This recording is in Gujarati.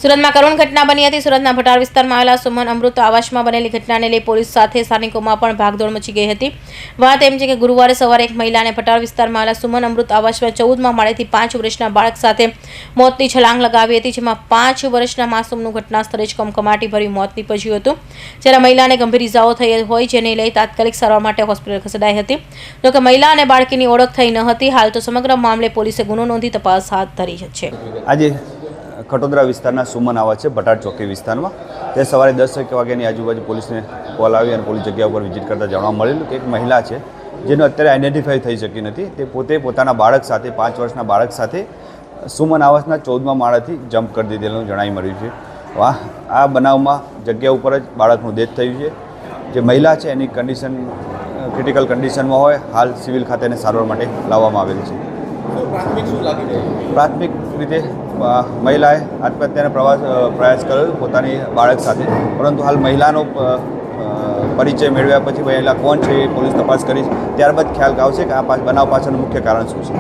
સુરતમાં કરુણ ઘટના બની હતી। સુરતના ભટાર વિસ્તારમાં આવેલા સુમન અમૃત આવાસમાં બનેલી ઘટનાને લઈ પોલીસ સાથે સ્થાનિકોમાં પણ ભાગદોડ મચી ગઈ હતી। વાત એમ છે કે ગુરુવારે સવારે એક મહિલાને ભટાર વિસ્તારમાં આવેલા સુમન અમૃત આવાસમાં 14મા માળેથી 5 વર્ષના બાળક સાથે મોતની છલાંગ લગાવી હતી, જેમાં 5 વર્ષના માસૂમનું ઘટના સ્થળે જ કમકમાટી ભર્યું મોત નીપજ્યું હતું। જ્યારે મહિલાને ગંભીર ઇજાઓ થઈ હોય, જેને લઈ તાત્કાલિક સારવાર માટે હોસ્પિટલ ખસેડાઈ હતી। જોકે મહિલા અને બાળકીની ઓળખ થઈ ન હતી। હાલ તો સમગ્ર મામલે પોલીસે ગુનો નોંધી તપાસ હાથ ધરી છે। આજે ખટોદરા વિસ્તારના સુમન આવાસ છે ભટાર ચોકી વિસ્તારમાં। તે સવારે 10 વાગ્યાની આજુબાજુ પોલીસને કોલ આવી અને પોલીસ જગ્યા ઉપર વિઝિટ કરતા જાણવા મળેલું કે એક મહિલા છે જેનો અત્યારે આઈડેન્ટિફાઈ થઈ શકી નથી। તે પોતે પોતાના બાળક સાથે 5 વર્ષના બાળક સાથે સુમન આવાસના 14મા માળેથી જમ્પ કરી દીધેલું જણાઈ મળ્યું છે। આ બનાવમાં જગ્યા ઉપર જ બાળકનું ડેથ થયું છે। જે મહિલા છે એની કન્ડિશન ક્રિટિકલ કન્ડિશનમાં હોય, હાલ સિવિલ ખાતેને સારવાર માટે લાવવામાં આવેલી છે। પ્રાથમિક રીતે મહિલાએ આત્મહત્યાનો પ્રયાસ કર્યો પોતાની બાળક સાથે, પરંતુ હાલ મહિલાનો પરિચય મેળવ્યા પછી મહિલા કોણ છે એ પોલીસ તપાસ કરી, ત્યારબાદ ખ્યાલ આવશે કે આ બનાવ પાછળનું મુખ્ય કારણ શું છે।